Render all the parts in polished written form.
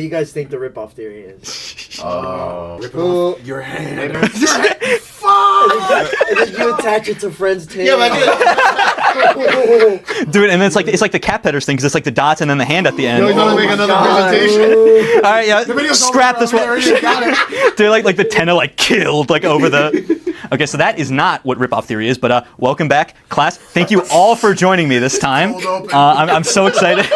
do you guys think the rip-off theory is? Rip off your hand. Fuck! And then you attach it to Friend's tail. Yeah, but Dude, and then it's like the Catpetters thing, because it's like the dots and then the hand at the end. You're gonna make another God. presentation. All right, yeah. Scrap this one. Got it. They're like the tenna like killed like over the. Okay, so that is not what rip-off theory is, but welcome back, class. Thank you all for joining me this time. I'm so excited.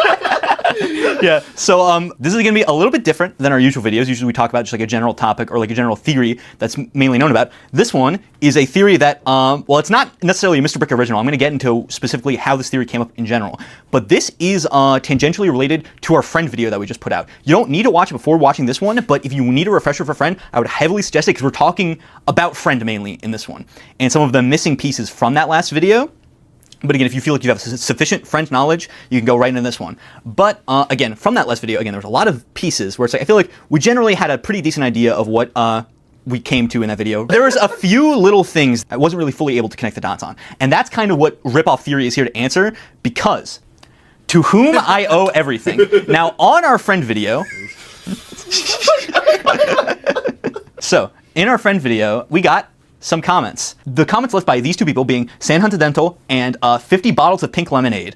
Yeah, so this is gonna be a little bit different than our usual videos. Usually we talk about just like a general topic or like a general theory that's mainly known about. This one is a theory that, well, it's not necessarily a Mr. Brick original. I'm gonna get into specifically how this theory came up in general. But this is tangentially related to our Friend video that we just put out. You don't need to watch it before watching this one, but if you need a refresher for Friend, I would heavily suggest it because we're talking about Friend mainly in this one. And some of the missing pieces from that last video. But again, if you feel like you have sufficient Friend knowledge, you can go right into this one. But again, from that last video, again, there was a lot of pieces where it's like, I feel like we generally had a pretty decent idea of what we came to in that video. There was a few little things I wasn't really fully able to connect the dots on. And that's kind of what rip-off theory is here to answer, because to whom I owe everything. Now, on our Friend video, so in our Friend video, we got some comments. The comments left by these two people being Sanhuntadental and 50 bottles of pink lemonade.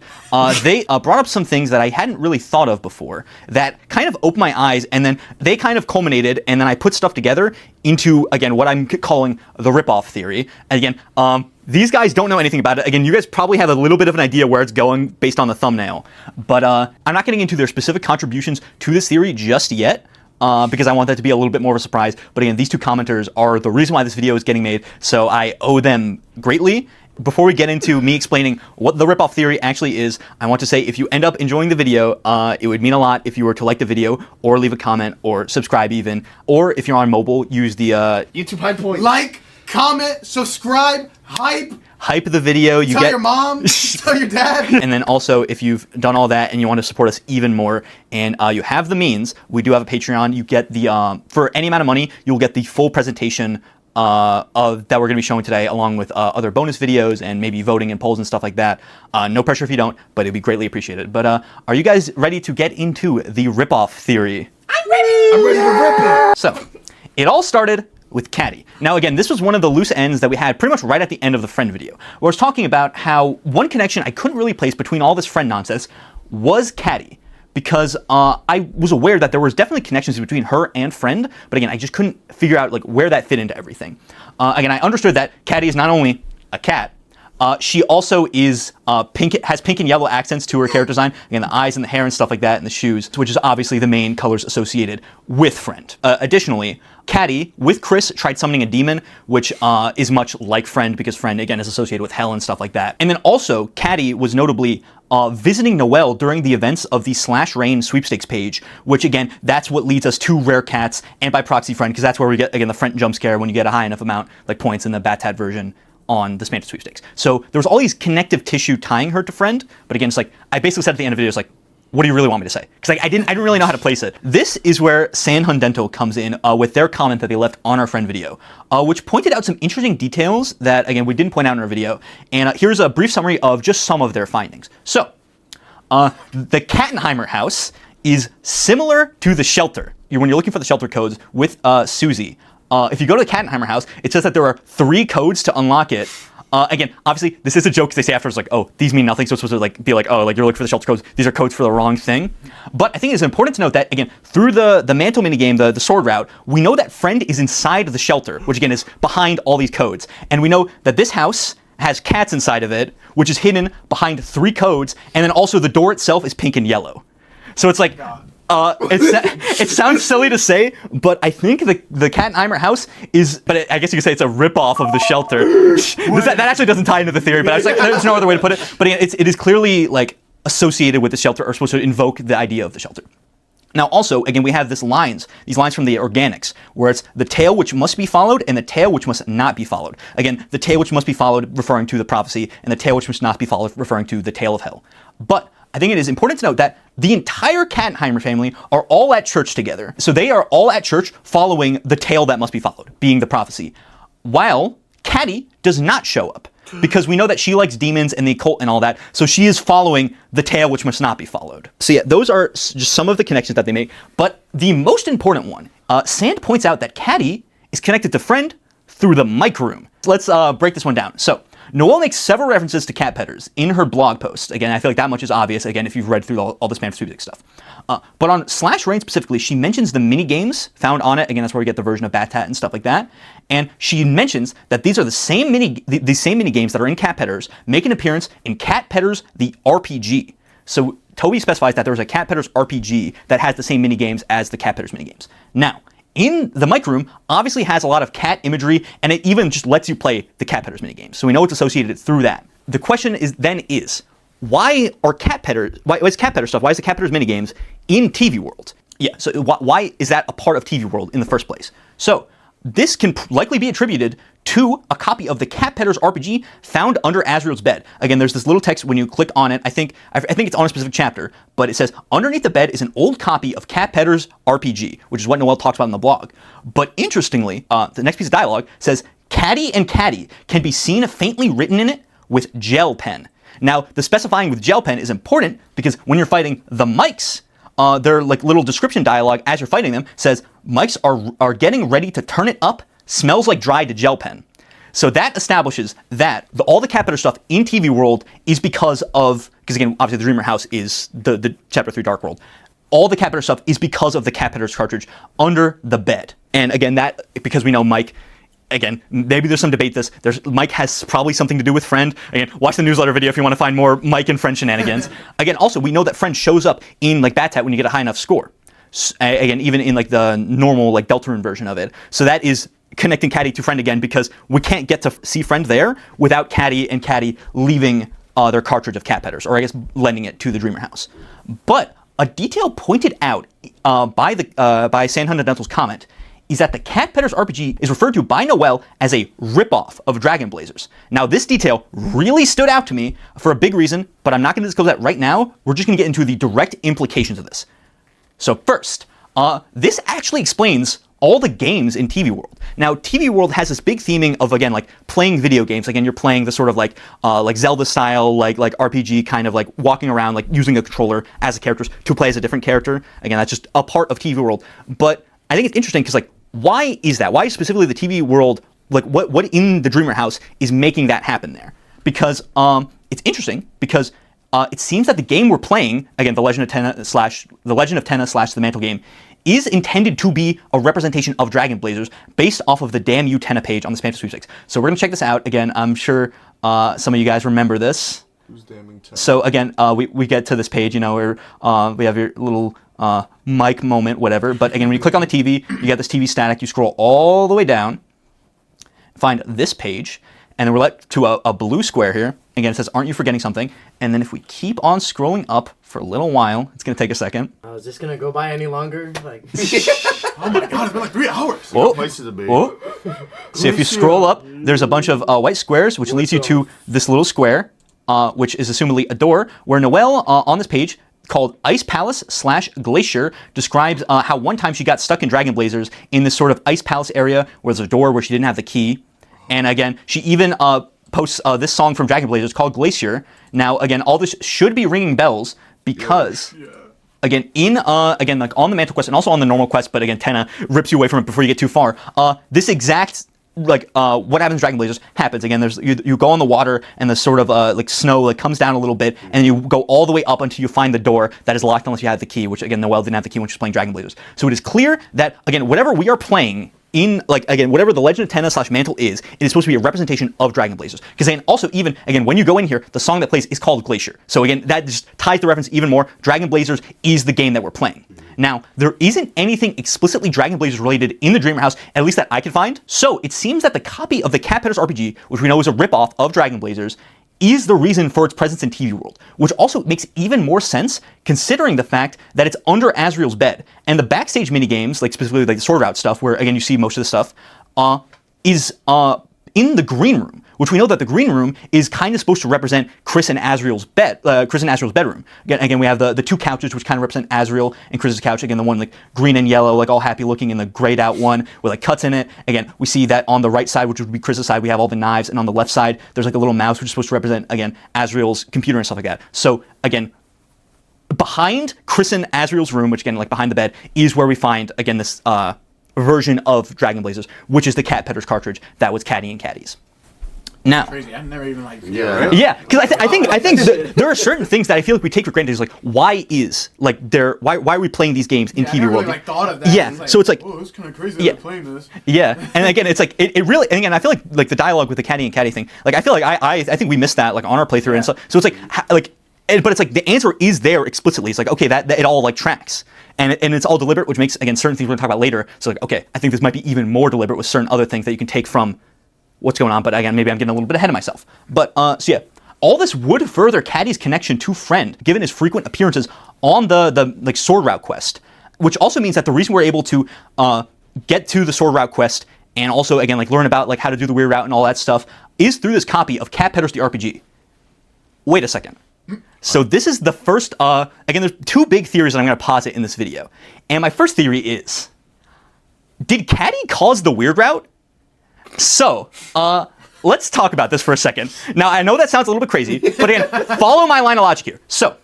They brought up some things that I hadn't really thought of before that kind of opened my eyes, and then they kind of culminated, and then I put stuff together into, again, what I'm calling the rip-off theory. And again, these guys don't know anything about it. Again, you guys probably have a little bit of an idea where it's going based on the thumbnail. But I'm not getting into their specific contributions to this theory just yet. Because I want that to be a little bit more of a surprise. But again, these two commenters are the reason why this video is getting made, so I owe them greatly. Before we get into me explaining what the rip-off theory actually is, I want to say if you end up enjoying the video, it would mean a lot if you were to like the video, or leave a comment, or subscribe even, or if you're on mobile, use the YouTube high point. Like, comment, subscribe, hype the video. You tell get your mom, tell your dad. And then also, if you've done all that and you want to support us even more, and you have the means, we do have a Patreon. You get the for any amount of money, you'll get the full presentation that we're going to be showing today, along with other bonus videos and maybe voting and polls and stuff like that. No pressure if you don't, but it'd be greatly appreciated. But are you guys ready to get into the rip-off theory? I'm ready to rip it. So, it all started with Catti. Now again, this was one of the loose ends that we had pretty much right at the end of the Friend video, where I was talking about how one connection I couldn't really place between all this Friend nonsense was Catti, because I was aware that there was definitely connections between her and Friend, but again, I just couldn't figure out like where that fit into everything. Again, I understood that Catti is not only a cat, she also is has pink and yellow accents to her character design. Again, the eyes and the hair and stuff like that, and the shoes, which is obviously the main colors associated with Friend. Additionally, Catti, with Chris, tried summoning a demon, which is much like Friend, because Friend, again, is associated with hell and stuff like that. And then also, Catti was notably visiting Noelle during the events of the /Rain sweepstakes page, which again, that's what leads us to Rare Cats, and by proxy Friend, because that's where we get, again, the Friend jump scare when you get a high enough amount, like points in the Bat-Tat version on the Spanta sweepstakes. So there was all these connective tissue tying her to Friend, but again, it's like, I basically said at the end of the video, it's like, what do you really want me to say? Because like, I didn't really know how to place it. This is where Sanhundental comes in with their comment that they left on our Friend video, which pointed out some interesting details that, again, we didn't point out in our video. And here's a brief summary of just some of their findings. So, the Kattenheimer house is similar to the shelter. When you're looking for the shelter codes with Susie, if you go to the Kattenheimer house, it says that there are 3 codes to unlock it. Again, obviously, this is a joke because they say afterwards, like, oh, these mean nothing, so it's supposed to like be like, oh, like you're looking for the shelter codes. These are codes for the wrong thing. But I think it's important to note that, again, through the mantle minigame, the sword route, we know that Friend is inside the shelter, which again is behind all these codes. And we know that this house has cats inside of it, which is hidden behind 3 codes, and then also the door itself is pink and yellow. So it's like, it sounds silly to say, but I think the Kattenheimer house is, but I guess you could say it's a ripoff of the shelter. That actually doesn't tie into the theory, but I was like, there's no other way to put it. But it is clearly like associated with the shelter, or supposed to invoke the idea of the shelter. Now also, again, we have these lines from the organics, where it's the tail which must be followed and the tail which must not be followed. Again, the tail which must be followed referring to the prophecy, and the tail which must not be followed referring to the tail of hell. But I think it is important to note that the entire Kattenheimer family are all at church together. So they are all at church following the tale that must be followed, being the prophecy. While Catti does not show up. because we know that she likes demons and the occult and all that, so she is following the tale which must not be followed. So yeah, those are just some of the connections that they make, but the most important one, Sand points out that Catti is connected to Friend through the mic room. Let's break this one down. So Noelle makes several references to Catpetters in her blog post. Again, I feel like that much is obvious, again, if you've read through all this Man for Music stuff. But on /Rain specifically, she mentions the mini games found on it. Again, that's where we get the version of Bat Tat and stuff like that. And she mentions that these are the same mini games that are in Catpetters make an appearance in Catpetters the RPG. So Toby specifies that there was a Catpetters RPG that has the same mini games as the Catpetters mini games. Now, in the mic room, obviously has a lot of cat imagery, and it even just lets you play the Catpetters minigames. So we know it's associated through that. The question is why are Catpetters, why is Catpetters stuff, why is the Catpetters minigames in TV World? Yeah, so why is that a part of TV World in the first place? So this can likely be attributed to a copy of the Catpetters RPG found under Azriel's bed. Again, there's this little text when you click on it. I think it's on a specific chapter, but it says, underneath the bed is an old copy of Catpetters RPG, which is what Noelle talks about in the blog. But interestingly, the next piece of dialogue says, Catti and Catti can be seen faintly written in it with gel pen. Now, the specifying with gel pen is important because when you're fighting the mics, their like little description dialogue as you're fighting them says, mics are getting ready to turn it up, smells like dried gel pen. So that establishes that all the Catpetter stuff in TV World is because again, obviously the Dreamer House is the Chapter 3 Dark World. All the Catpetter stuff is because of the Catpetters cartridge under the bed. And again, that, because we know Mike, again, maybe there's some debate Mike has probably something to do with Friend. Again, watch the newsletter video if you want to find more Mike and Friend shenanigans. Again, also, we know that Friend shows up in like Bat Tat when you get a high enough score. Again, even in like the normal like Deltarune version of it. So that is connecting Catti to Friend again, because we can't get to see Friend there without Catti and Catti leaving their cartridge of Catpetters, or I guess lending it to the Dreamer House. But a detail pointed out by Sandhunter Dental's comment is that the Catpetters RPG is referred to by Noelle as a ripoff of Dragon Blazers. Now, this detail really stood out to me for a big reason, but I'm not going to disclose that right now. We're just going to get into the direct implications of this. So first, this actually explains all the games in TV World. Now, TV World has this big theming of, again, like playing video games. Again, you're playing the sort of like Zelda style, like RPG kind of like walking around, like using a controller as a character to play as a different character. Again, that's just a part of TV World. But I think it's interesting because, like, why is that? Why specifically the TV World, like what in the Dreamer House is making that happen there? Because it's interesting because it seems that the game we're playing, again, the Legend of Tenna / the Mantle game, is intended to be a representation of Dragon Blazers based off of the Damn You Tenna page on the Spanish 36. So we're going to check this out. Again, I'm sure some of you guys remember this. Who's damning Tenna? So again, we get to this page, you know, where we have your little mic moment, whatever. But again, when you click on the TV, you get this TV static. You scroll all the way down, find this page, and then we're led to a blue square here. Again, it says, aren't you forgetting something? And then if we keep on scrolling up for a little while, it's going to take a second. Is this going to go by any longer? Like, Oh my god, it's been like 3 hours. Whoa. Places to be. Whoa. So if you scroll up, there's a bunch of white squares, which leads you to this little square, which is assumably a door, where Noelle, on this page, called Ice Palace / Glacier, describes how one time she got stuck in Dragon Blazers in this sort of Ice Palace area where there's a door where she didn't have the key. And again, she even posts this song from Dragon Blazers called Glacier. Now, again, all this should be ringing bells because, again, again, like on the Mantle quest and also on the normal quest, but again, Tenna rips you away from it before you get too far. This exact, like, what happens in Dragon Blazers happens. Again, there's you go on the water and the sort of like snow like comes down a little bit, and you go all the way up until you find the door that is locked unless you have the key, which again, Noelle didn't have the key when she was playing Dragon Blazers. So it is clear that, again, whatever we are playing in, like, again, whatever the Legend of Tenna / Mantle is, it is supposed to be a representation of Dragon Blazers. Because then also, even, again, when you go in here, the song that plays is called Glacier. So again, that just ties the reference even more. Dragon Blazers is the game that we're playing. Now, there isn't anything explicitly Dragon Blazers related in the Dreamer House, at least that I could find. So it seems that the copy of the Catpetters RPG, which we know is a ripoff of Dragon Blazers, is the reason for its presence in TV World, which also makes even more sense considering the fact that it's under Azriel's bed. And the backstage minigames, like specifically like the Sword Route stuff, where again you see most of the stuff, is in the green room, which we know that the green room is kind of supposed to represent Chris and Azriel's bedroom. Again, we have the two couches, which kind of represent Azriel and Chris's couch. Again, the one like green and yellow, like all happy looking, and the grayed out one with like cuts in it. Again, we see that on the right side, which would be Chris's side, we have all the knives, and on the left side, there's like a little mouse, which is supposed to represent, again, Azriel's computer and stuff like that. So again, behind Chris and Azriel's room, which again, like behind the bed, is where we find, again, this version of Dragon Blazers, which is the Catpetters cartridge that was Catti and Catti's. Now, Crazy. I've never even like. yeah, because I think there are certain things that I feel like we take for granted. Is like, why are we playing these games in TV I never world? really, like, thought of that. Yeah, so it's like, oh, it's kind of crazy that they're playing this. Yeah, and again, it's like it really, and again, I feel like the dialogue with the Catti and Catti thing, like I feel like I think we missed that like on our playthrough and stuff. So it's like but it's like the answer is there explicitly. It's like, okay, that it all like tracks. And it's all deliberate, which makes, again, certain things we're gonna talk about later. So like, okay, I think this might be even more deliberate with certain other things that you can take from what's going on. But again, maybe I'm getting a little bit ahead of myself. But so yeah, all this would further Catti's connection to Friend, given his frequent appearances on the like sword route quest, which also means that the reason we're able to get to the sword route quest and also again like learn about like how to do the weird route and all that stuff is through this copy of Catpetters the RPG. Wait a second. So this is the first, again, there's two big theories that I'm going to posit in this video. And my first theory is, did Catti cause the weird route? So, let's talk about this for a second. Now, I know that sounds a little bit crazy, but again, follow my line of logic here. So,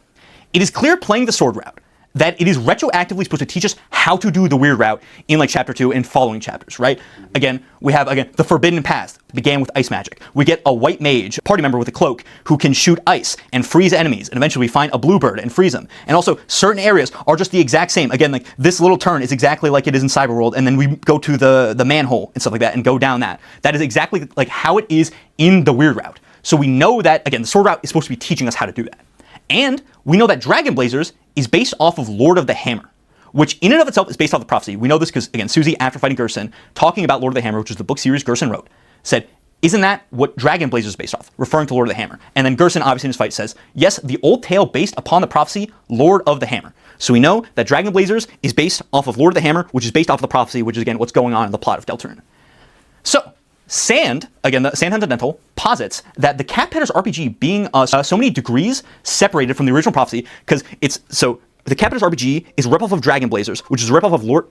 it is clear playing the sword route that it is retroactively supposed to teach us how to do the weird route in like chapter 2 and following chapters, right? Again, we have the forbidden path began with ice magic. We get a white mage, party member with a cloak, who can shoot ice and freeze enemies, and eventually we find a bluebird and freeze them. And also, certain areas are just the exact same. Again, like this little turn is exactly like it is in Cyberworld, and then we go to the manhole and stuff like that and go down that. That is exactly like how it is in the weird route. So we know that, again, the sword route is supposed to be teaching us how to do that. And we know that Dragon Blazers is based off of Lord of the Hammer, which in and of itself is based off the prophecy. We know this because, again, Susie, after fighting Gerson, talking about Lord of the Hammer, which is the book series Gerson wrote, said, isn't that what Dragon Blazers is based off? Referring to Lord of the Hammer. And then Gerson, obviously in his fight, says, yes, the old tale based upon the prophecy, Lord of the Hammer. So we know that Dragon Blazers is based off of Lord of the Hammer, which is based off of the prophecy, which is, again, what's going on in the plot of Deltarune. So, Sand, again, the Sand Hunter posits that the Catpetters RPG being so many degrees separated from the original prophecy, because it's, so the Catpetters RPG is a ripoff of Dragon Blazers, which is a ripoff of Lord...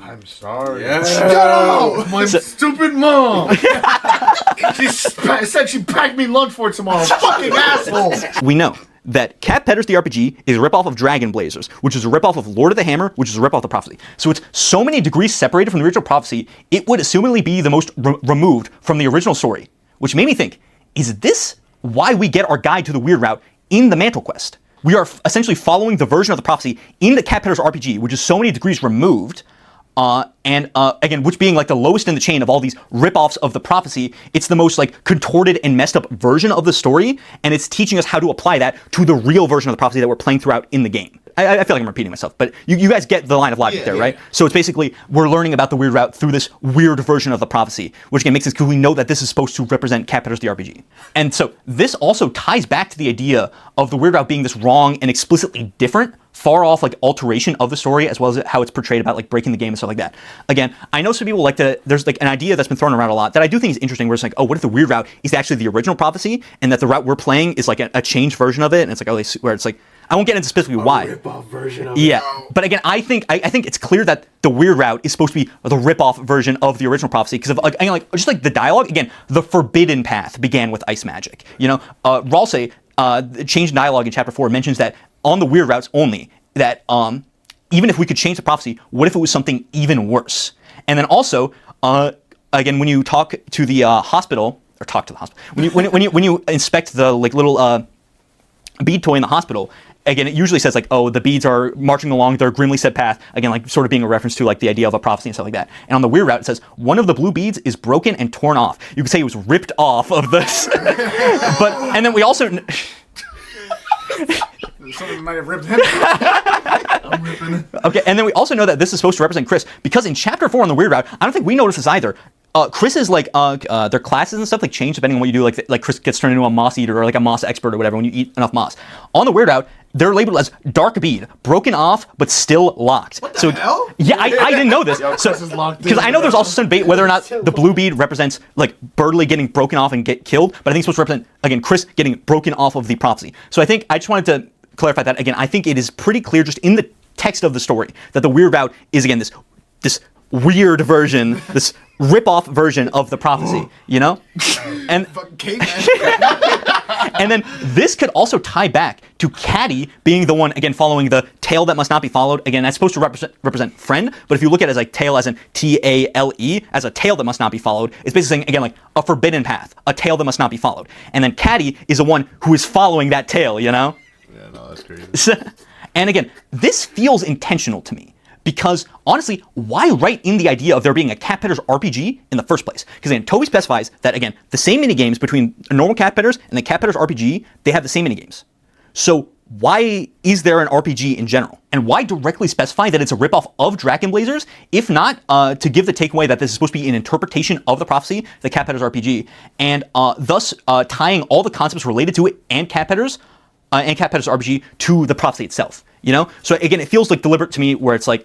I'm sorry. Shut up! My stupid mom! She said she packed me lunch for tomorrow. Fucking asshole! We know that Catpetters the RPG is a ripoff of Dragon Blazers, which is a ripoff of Lord of the Hammer, which is a ripoff of the prophecy. So it's so many degrees separated from the original prophecy, it would assumedly be the most removed from the original story, which made me think, is this why we get our guide to the weird route in the Mantle Quest? We are essentially following the version of the prophecy in the Catpetters RPG, which is so many degrees removed, again, which being like the lowest in the chain of all these ripoffs of the prophecy, it's the most like contorted and messed up version of the story, and it's teaching us how to apply that to the real version of the prophecy that we're playing throughout in the game. I feel like I'm repeating myself, but you guys get the line of logic there, right? Yeah. So it's basically, we're learning about the weird route through this weird version of the prophecy, which again makes sense because we know that this is supposed to represent Catpetters the RPG. And so this also ties back to the idea of the weird route being this wrong and explicitly different, far off like alteration of the story, as well as how it's portrayed about like breaking the game and stuff like that. Again, I know some people like to, there's like an idea that's been thrown around a lot that I do think is interesting, where it's like, oh, what if the weird route is actually the original prophecy, and that the route we're playing is like a changed version of it, and it's like, oh, where it's like, I won't get into specifically why. Rip-off version of it. Yeah, but again, I think it's clear that the weird route is supposed to be the rip-off version of the original prophecy, because of like just like the dialogue. Again, the forbidden path began with ice magic. You know, Ralsei, changed dialogue in chapter 4 mentions that on the weird routes only, that even if we could change the prophecy, what if it was something even worse? And then also, again, when you talk to the hospital, or talk to the hospital, when you inspect the like little bead toy in the hospital, again, it usually says like, oh, the beads are marching along their grimly set path. Again, like sort of being a reference to like the idea of a prophecy and stuff like that. And on the weird route, it says one of the blue beads is broken and torn off. You could say it was ripped off of this. And then we also. Something might have ripped him. I'm ripping. Okay, and then we also know that this is supposed to represent Chris, because in chapter 4 on the weird route, I don't think we notice this either. Chris's like their classes and stuff like change depending on what you do. Like Chris gets turned into a moss eater or like a moss expert or whatever when you eat enough moss. On the weird route, they're labeled as dark bead, broken off, but still locked. What the hell? Yeah, I didn't know this. Because I know there's also some debate whether or not the blue bead represents like Birdley getting broken off and get killed, but I think it's supposed to represent, again, Chris getting broken off of the prophecy. So I just wanted to clarify that. Again, I think it is pretty clear just in the text of the story that the weird route is, again, this weird version, this rip-off version of the prophecy, you know? And and then this could also tie back to Catti being the one, again, following the tail that must not be followed. Again, that's supposed to represent friend, but if you look at it as like tail as in T-A-L-E, as a tail that must not be followed, it's basically saying, again, like a forbidden path, a tail that must not be followed. And then Catti is the one who is following that tail, you know? Yeah, no, that's crazy. And again, this feels intentional to me. Because honestly, why write in the idea of there being a Catpetters RPG in the first place? Because again, Toby specifies that, again, the same minigames between normal Catpetters and the Catpetters RPG, they have the same minigames. So why is there an RPG in general? And why directly specify that it's a ripoff of Dragon Blazers, if not to give the takeaway that this is supposed to be an interpretation of the prophecy, the Catpetters RPG, and thus tying all the concepts related to it and Catpetters RPG to the prophecy itself, you know? So again, it feels like deliberate to me where it's like,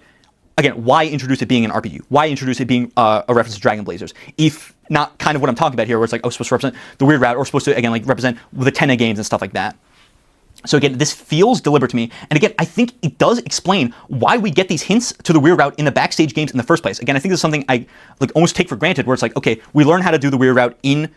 again, why introduce it being an RPG? Why introduce it being a reference to Dragon Blazers? If not kind of what I'm talking about here, where it's like, oh, supposed to represent the weird route, or supposed to, again, like represent the Tena games and stuff like that. So again, this feels deliberate to me. And again, I think it does explain why we get these hints to the weird route in the backstage games in the first place. Again, I think this is something I like almost take for granted, where it's like, okay, we learn how to do the weird route in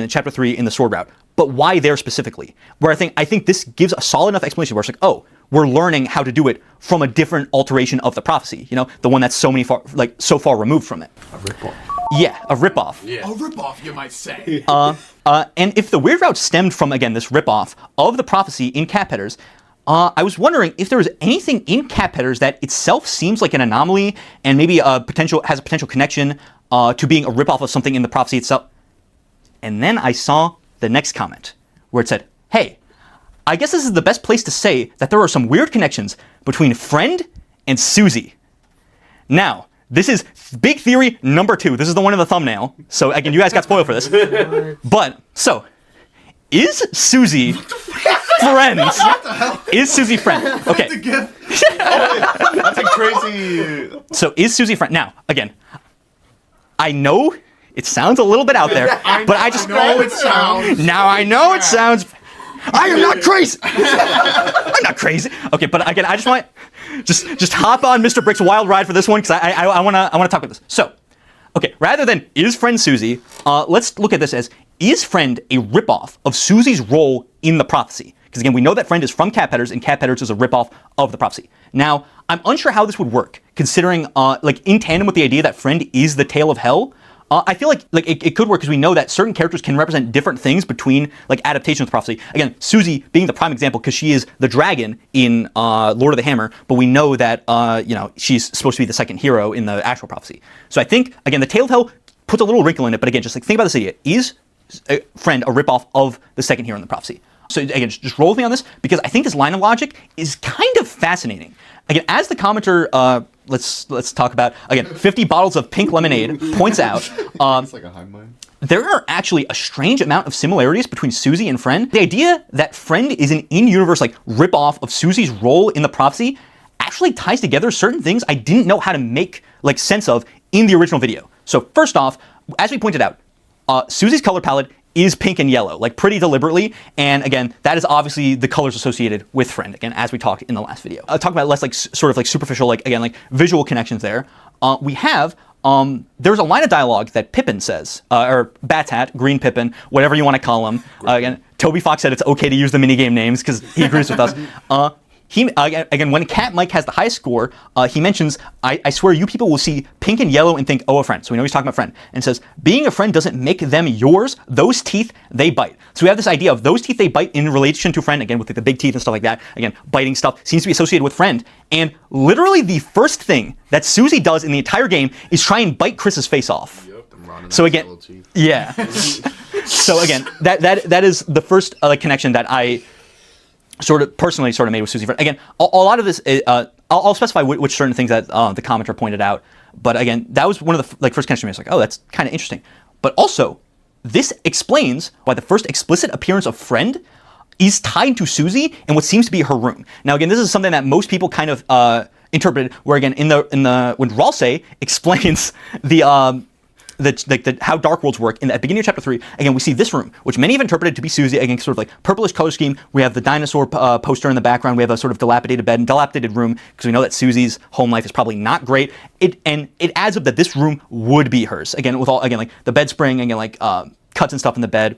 chapter 3 in the sword route, but why there specifically? Where I think this gives a solid enough explanation where it's like, oh, we're learning how to do it from a different alteration of the prophecy, you know, the one that's so far removed from it. A ripoff. Yeah, a ripoff. Yeah. A ripoff, you might say. And if the weird route stemmed from, again, this ripoff of the prophecy in Catpetters, I was wondering if there was anything in Catpetters that itself seems like an anomaly and maybe has a potential connection to being a ripoff of something in the prophecy itself. And then I saw the next comment where it said, hey, I guess this is the best place to say that there are some weird connections between Friend and Susie. Now, this is big theory number 2. This is the one in the thumbnail. So again, you guys got spoiled for this. But, so, is Susie friend? Is Susie friend? Okay. That's a crazy... So, is Susie friend? Now, again, I know it sounds a little bit out there, but I just know it sounds. Now I know it sounds. I am not crazy. I'm not crazy. Okay, but again, I just want just hop on Mr. Brick's wild ride for this one because I wanna talk about this. So, okay, rather than is Friend Susie, let's look at this as is Friend a ripoff of Susie's role in the prophecy? Because again, we know that Friend is from Catpetters, and Catpetters is a ripoff of the prophecy. Now, I'm unsure how this would work, considering like in tandem with the idea that Friend is the tail of hell. I feel like it could work because we know that certain characters can represent different things between like adaptations of prophecy. Again, Susie being the prime example because she is the dragon in Lord of the Hammer, but we know that you know, she's supposed to be the second hero in the actual prophecy. So I think again the tail of hell puts a little wrinkle in it, but again, just like think about this idea: is Friend a ripoff of the second hero in the prophecy? So again, just roll with me on this because I think this line of logic is kind of fascinating. Again, as the commenter, let's talk about, again, 50 bottles of pink lemonade points out, It's like a high mind. there are actually a strange amount of similarities between Susie and Friend. The idea that Friend is an in-universe like rip-off of Susie's role in the prophecy actually ties together certain things I didn't know how to make like sense of in the original video. So first off, as we pointed out, Susie's color palette is pink and yellow, like pretty deliberately, and again, that is obviously the colors associated with Friend, again, as we talked in the last video. I'll talk about less like sort of like superficial, like again, like visual connections there. We have, there's a line of dialogue that Pippin says, or Bat's Hat, Green Pippin, whatever you want to call him. Again, Toby Fox said it's okay to use the minigame names because he agrees with us. Again, when Cat Mike has the highest score, he mentions, I swear you people will see pink and yellow and think, oh, a friend. So we know he's talking about Friend. And says, being a friend doesn't make them yours. Those teeth, they bite. So we have this idea of those teeth, they bite in relation to Friend, again, with like, the big teeth and stuff like that. Again, biting stuff seems to be associated with Friend. And literally the first thing that Susie does in the entire game is try and bite Chris's face off. Yep, so again, yeah. So again, that is the first connection that I personally made with Susie Friend. Again, a lot of this, I'll specify which certain things that the commenter pointed out. But again, that was one of the first connections to me. I was like, oh, that's kind of interesting. But also, this explains why the first explicit appearance of Friend is tied to Susie and what seems to be her room. Now, again, this is something that most people kind of interpreted, where again, when Ralsei explains how Dark Worlds work in the beginning of chapter 3, again, we see this room, which many have interpreted to be Susie, again, sort of like purplish color scheme. We have the dinosaur poster in the background. We have a sort of dilapidated bed and dilapidated room, because we know that Susie's home life is probably not great. It adds up that this room would be hers. Again, with all, again, like the bed spring, again, like cuts and stuff in the bed.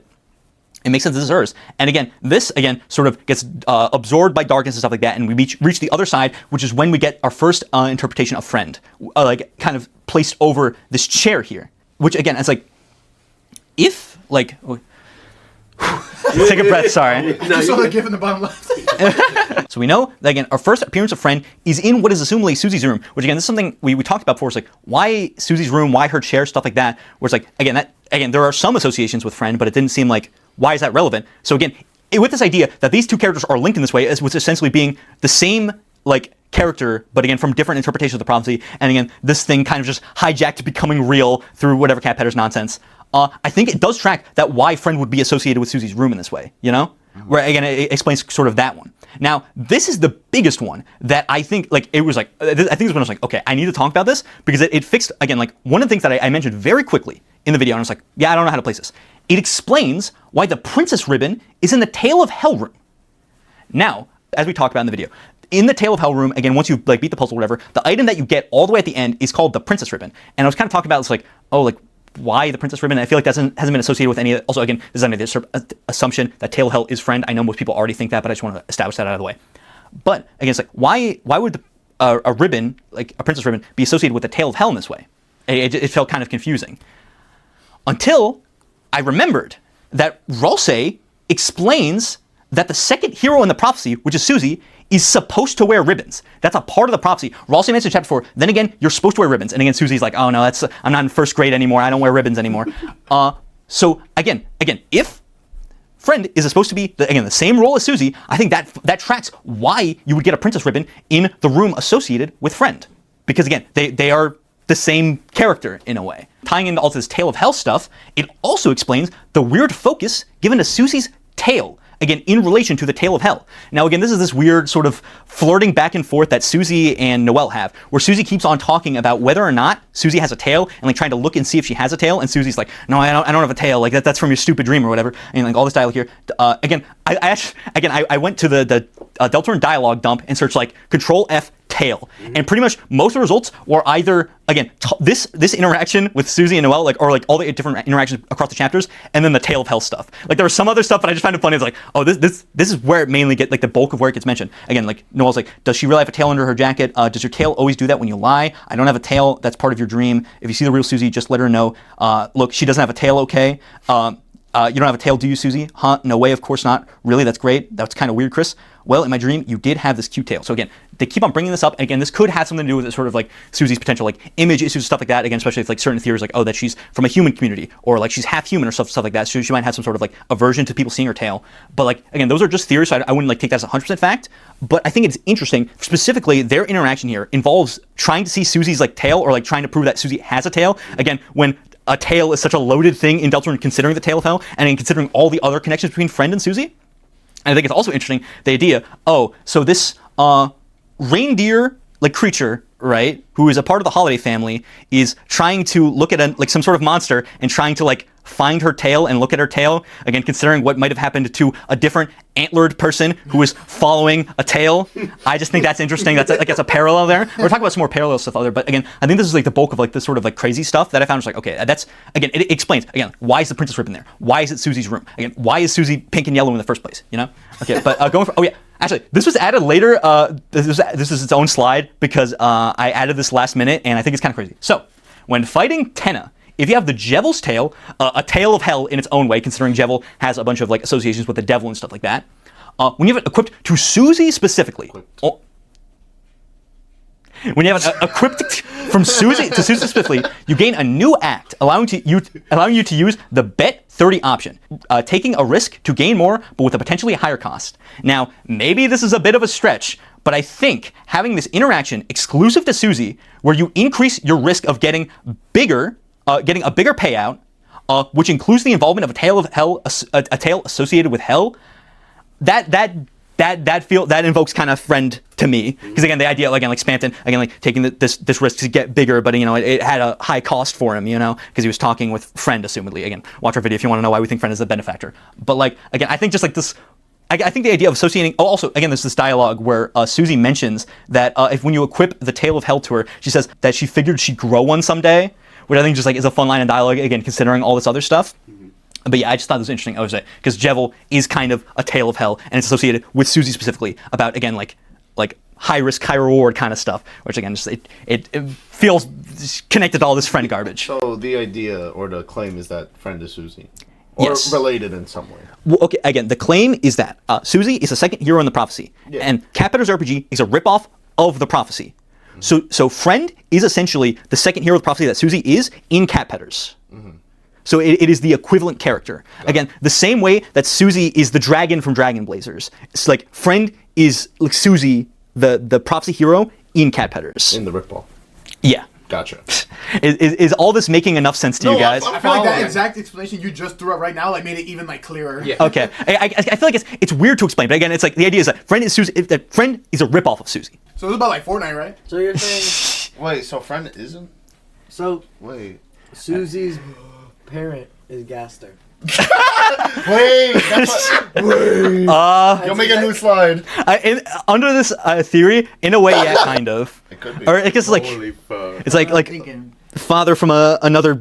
It makes sense this is hers. And again, this, again, sort of gets absorbed by darkness and stuff like that, and we reach the other side, which is when we get our first interpretation of Friend, like kind of placed over this chair here. Which, again, it's like, if, like, take a breath, sorry. Just saw the gif in the bottom left. So we know that, again, our first appearance of Friend is in what is assumably Susie's room, which, again, this is something we talked about before. It's like, why Susie's room, why her chair, stuff like that, where it's like, again, there are some associations with Friend, but it didn't seem like, why is that relevant? So again, with this idea that these two characters are linked in this way, as with essentially being the same, like, character, but again, from different interpretations of the prophecy, and again, this thing kind of just hijacked becoming real through whatever Catpetters nonsense. I think it does track that why Friend would be associated with Susie's room in this way, you know? Where, again, it explains sort of that one. Now, this is the biggest one that I think, like, it was like, I think this one was like, okay, I need to talk about this, because it fixed, again, like, one of the things that I mentioned very quickly in the video, and I was like, yeah, I don't know how to place this. It explains why the princess ribbon is in the Tale of Hell room. Now, as we talked about in the video, in the Tale of Hell room, again, once you like beat the puzzle or whatever, the item that you get all the way at the end is called the Princess Ribbon. And I was kind of talking about this, like, oh, like, why the Princess Ribbon? I feel like that hasn't been associated with any. Also, again, this is under the assumption that Tale of Hell is Friend. I know most people already think that, but I just want to establish that out of the way. But again, it's like, why would a ribbon, like a Princess Ribbon, be associated with the Tale of Hell in this way? It felt kind of confusing. Until I remembered that Ralsei explains that the second hero in the prophecy, which is Susie, is supposed to wear ribbons. That's a part of the prophecy. Ralsei mentions in chapter 4, then again, you're supposed to wear ribbons. And again, Susie's like, oh no, I'm not in first grade anymore. I don't wear ribbons anymore. So again, if Friend is supposed to be, the same role as Susie, I think that tracks why you would get a princess ribbon in the room associated with Friend. Because again, they are the same character in a way. Tying into all this Tale of Hell stuff, it also explains the weird focus given to Susie's tail. Again, in relation to the Tale of Hell. Now, again, this is this weird sort of flirting back and forth that Susie and Noelle have, where Susie keeps on talking about whether or not Susie has a tail, and like trying to look and see if she has a tail, and Susie's like, no, I don't have a tail, like that's from your stupid dream or whatever, and like all this dialogue here. Again, I went to the DELTARUNE dialogue dump and searched like Control F tail, and pretty much most of the results were either, again, this interaction with Susie and Noelle, like, or like all the different interactions across the chapters, and then the Tale of Hell stuff. Like there was some other stuff, but I just find it funny. It's like, oh, this is where it mainly gets, like the bulk of where it gets mentioned. Again, like Noelle's like, does she really have a tail under her jacket? Does your tail always do that when you lie? I don't have a tail. That's part of your dream. If you see the real Susie, just let her know. Look, she doesn't have a tail, okay? You don't have a tail, do you, Susie? Huh? No way, of course not. Really? That's great. That's kind of weird, Chris. Well, in my dream, you did have this cute tail. So again, they keep on bringing this up. And again, this could have something to do with sort of like Susie's potential like image issues, stuff like that. Again, especially if like certain theories like, oh, that she's from a human community, or like she's half human or stuff like that. So she might have some sort of like aversion to people seeing her tail. But like, again, those are just theories. So I wouldn't like take that as 100% fact. But I think it's interesting. Specifically, their interaction here involves trying to see Susie's like tail, or like trying to prove that Susie has a tail. Again, when a tail is such a loaded thing in DELTARUNE, considering the Tale of Hell, and in considering all the other connections between Friend and Susie. And I think it's also interesting, the idea, oh, so this reindeer like creature, right, who is a part of the Holiday family, is trying to look at like some sort of monster and trying to like find her tail and look at her tail. Again, considering what might have happened to a different antlered person who is following a tail. I just think that's interesting. That's a parallel there. We're talking about some more parallel stuff other, but again, I think this is like the bulk of like this sort of like crazy stuff that I found. Just like, okay, that's, again, it explains, again, why is the princess ribbon there? Why is it Susie's room? Again, why is Susie pink and yellow in the first place, you know? Okay, but going for, oh yeah, actually, this was added later. This is its own slide because I added this last minute, and I think it's kind of crazy. So, when fighting Tenna, if you have the Devil's tail, a tale of hell in its own way, considering Devil has a bunch of like associations with the devil and stuff like that. When you have it equipped to Susie specifically, when you have it equipped from Susie to Susie specifically, you gain a new act, allowing you to use the bet 30 option, taking a risk to gain more, but with a potentially higher cost. Now, maybe this is a bit of a stretch, but I think having this interaction exclusive to Susie, where you increase your risk of getting a bigger payout, which includes the involvement of a tale of hell, a tale associated with hell, that invokes kind of friend to me, because again the idea again like Spanton again like taking this risk to get bigger, but you know it had a high cost for him, you know, because he was talking with friend assumedly. Again, watch our video if you want to know why we think friend is the benefactor. But like again, I think just like this. I think the idea of associating. Oh, also, again, there's this dialogue where Susie mentions that if when you equip the Tail of Hell to her, she says that she figured she'd grow one someday, which I think just like is a fun line in dialogue. Again, considering all this other stuff. But yeah, I just thought it was interesting. I was it because Jevil is kind of a Tail of Hell, and it's associated with Susie specifically about again like high risk, high reward kind of stuff, which again just it feels connected to all this friend garbage. So the idea or the claim is that friend is Susie. Or Yes. related in some way. Well, okay, again, the claim is that Susie is the second hero in the prophecy, and Catpetters RPG is a ripoff of the prophecy. So Friend is essentially the second hero of the prophecy that Susie is in Catpetters. So it is the equivalent character. Again, the same way that Susie is the dragon from Dragon Blazers. It's like Friend is like Susie, the prophecy hero in Catpetters. In the ripoff. Yeah. Gotcha. Is all this making enough sense to you guys? I feel like that exact explanation you just threw out right now like made it even like clearer. Yeah. Okay, I feel like it's weird to explain, but again, it's like the idea is that Friend is Susie. That Friend is a ripoff of Susie. So it's about like Fortnite, right? So you're saying Wait, so friend isn't? so Wait. Susie's parent is Gaster. Wait, that's what... You'll make a new slide. Under this theory, in a way, yeah, kind of. It could be. Or I guess like Holy fuck. it's like Thinking. father from another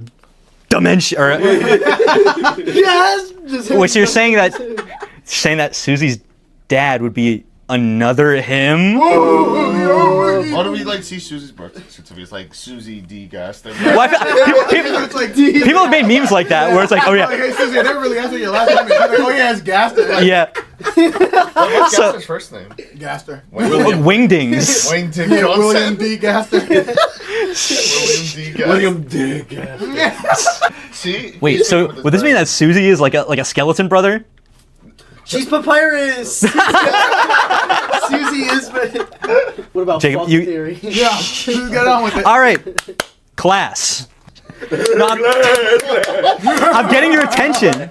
dimension. Or Yes. which you're saying that Susie's dad would be another him. Why do we like see Susie's birth certificate? It's like Susie D. Gaster. Well, It's like, people have made memes like that where it's like, oh like, yeah, hey Susie, I never really asked what your last name is. She's like, oh yeah, it's Gaster. Like, yeah, What's So- Gaster's first name? Gaster. William. wingdings. Wayne Tim Yeah, William Johnson. D. Gaster. William D. Gaster. See? Wait, He's so with his would this mean brother. that Susie is like a skeleton brother? She's Papyrus. Susie is. What about Jacob, fuck you- theory? Yeah, let's get on with it. All right, class. No, I'm getting your attention.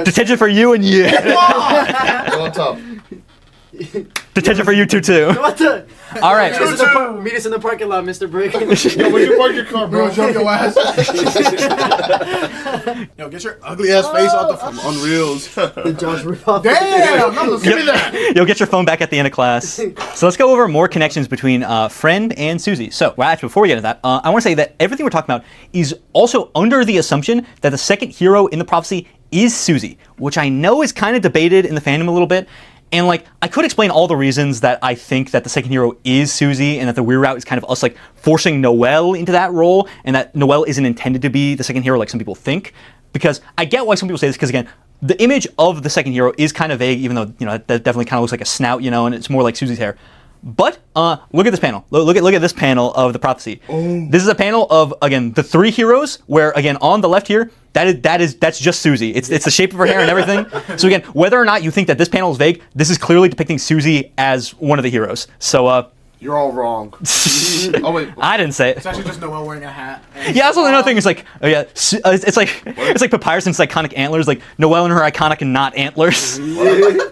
Detention for you and you. Go on top. Detention for you too. What the? All right. Meet us in the parking lot, Mr. Brick. Yo, where'd you park your car, Bro, bro? jump your ass. Yo, get your ugly ass face off the phone. On reels. The Josh Ripoff. Damn! No, give me that. You'll get your phone back at the end of class. So let's go over more connections between Friend and Susie. So, well, actually, before we get into that, I want to say that everything we're talking about is also under the assumption that the second hero in the prophecy is Susie, which I know is kind of debated in the fandom a little bit. And like, I could explain all the reasons that I think that the second hero is Susie, and that the weird route is kind of us like forcing Noelle into that role, and that Noelle isn't intended to be the second hero like some people think. Because I get why some people say this, because again, the image of the second hero is kind of vague, even though, you know, that definitely kind of looks like a snout, you know, and it's more like Susie's hair. But look at this panel. Look at this panel of the prophecy. This is a panel of, again, the three heroes, where again on the left here, that's just Susie. It's the shape of her hair and everything. So again, whether or not you think that this panel is vague, this is clearly depicting Susie as one of the heroes. So You're all wrong. Oh, wait. I didn't say it. It's actually just Noelle wearing a hat. Yeah, that's another thing. Is like, oh yeah, it's like Papyrus and its iconic antlers, like Noelle and her iconic and not antlers.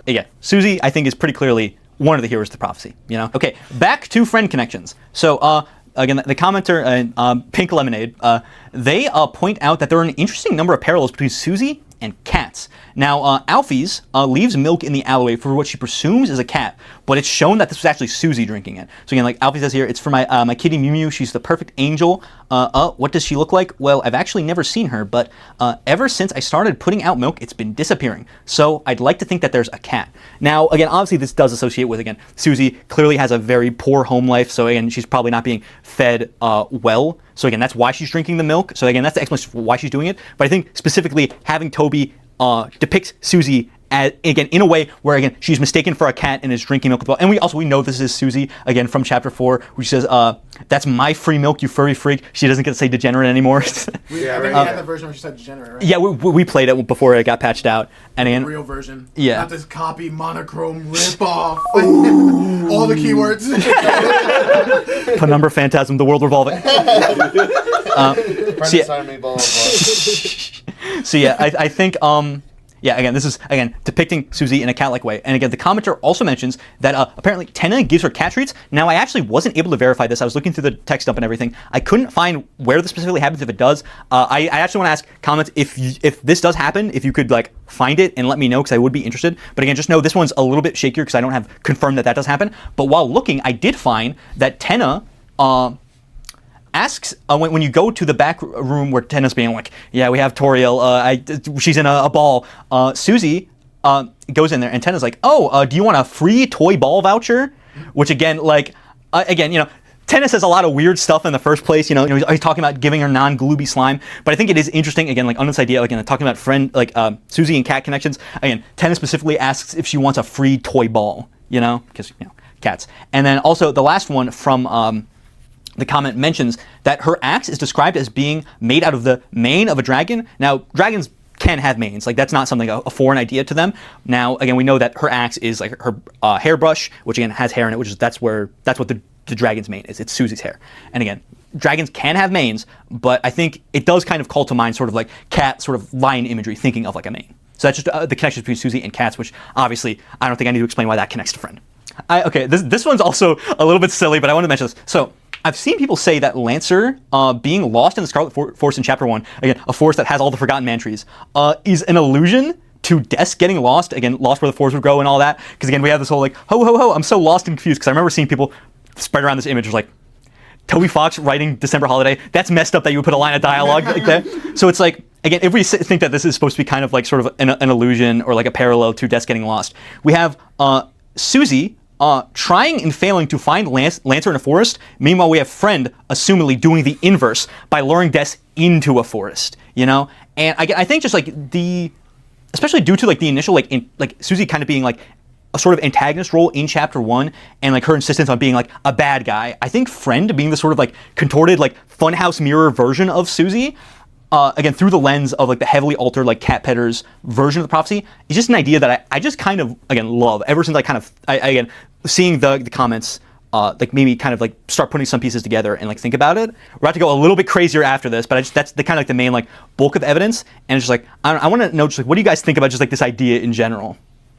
Yeah, Susie, I think, is pretty clearly one of the heroes of the prophecy. You know. Okay, back to friend connections. So again, the commenter, Pink Lemonade, they point out that there are an interesting number of parallels between Susie and cats. Now, Alfie's leaves milk in the alleyway for what she presumes is a cat, but it's shown that this was actually Susie drinking it. So again, like Alfie says here, it's for my kitty Mew Mew. She's the perfect angel. What does she look like? Well, I've actually never seen her, but ever since I started putting out milk, it's been disappearing. So I'd like to think that there's a cat. Now, again, obviously this does associate with, again, Susie clearly has a very poor home life, so again, she's probably not being fed well. So again, that's why she's drinking the milk. So again, that's the explanation for why she's doing it. But I think specifically having Toby depict Susie as, again, in a way where, again, she's mistaken for a cat and is drinking milk as well. And we know this is Susie, again, from chapter 4, which says, that's my free milk, you furry freak. She doesn't get to say degenerate anymore. We had the version where she said degenerate, right? Yeah, we played it before it got patched out. And The again, real version. Yeah. Not this copy, monochrome, rip-off. All the keywords. penumbra phantasm, the world revolving. Friend See- assigned me, blah, blah, blah. So yeah, I think Yeah, again, this is, again, depicting Susie in a cat-like way. And again, the commenter also mentions that apparently Tenna gives her cat treats. Now, I actually wasn't able to verify this. I was looking through the text dump and everything. I couldn't find where this specifically happens, if it does. I actually want to ask comments if this does happen, if you could, like, find it and let me know, because I would be interested. But again, just know this one's a little bit shakier because I don't have confirmed that does happen. But while looking, I did find that Tenna asks when you go to the back room where Tenna's being like, yeah, we have Toriel, she's in a ball. Susie goes in there and Tenna's like, oh, do you want a free toy ball voucher? Which again, like, again, you know, Tenna says a lot of weird stuff in the first place. You know, he's talking about giving her non-glooby slime. But I think it is interesting, again, like on this idea, again, talking about friend, like Susie and cat connections. Again, Tenna specifically asks if she wants a free toy ball, you know, because, you know, cats. And then also the last one from the comment mentions that her axe is described as being made out of the mane of a dragon. Now, dragons can have manes. Like, that's not something, a foreign idea to them. Now, again, we know that her axe is like her hairbrush, which again has hair in it, which is that's what the dragon's mane is. It's Susie's hair. And again, dragons can have manes, but I think it does kind of call to mind sort of like cat sort of lion imagery, thinking of like a mane. So that's just the connection between Susie and cats, which obviously I don't think I need to explain why that connects to friend. Okay, this one's also a little bit silly, but I want to mention this. So I've seen people say that Lancer being lost in the Scarlet Forest in Chapter 1, again, a forest that has all the Forgotten Man trees, is an allusion to Des getting lost, again, lost where the forest would grow and all that. Because again, we have this whole like, ho, ho, ho, I'm so lost and confused. Because I remember seeing people spread around this image of like, Toby Fox writing December Holiday, that's messed up that you would put a line of dialogue like that. So it's like, again, if we think that this is supposed to be kind of like sort of an allusion or like a parallel to Des getting lost, we have Susie trying and failing to find Lancer in a forest. Meanwhile, we have Friend assumedly doing the inverse by luring Des into a forest, you know? And I think just like especially due to like the initial like Susie kind of being like a sort of antagonist role in Chapter 1 and like her insistence on being like a bad guy, I think Friend being the sort of like contorted like funhouse mirror version of Susie, again, through the lens of like the heavily altered like Catpetters version of the prophecy, is just an idea that I just kind of, again, love ever since I again, seeing the comments like made me kind of like start putting some pieces together and like think about it. We're about to go a little bit crazier after this, but that's the kind of like the main like bulk of evidence. And it's just like, I want to know just like, what do you guys think about just like this idea in general?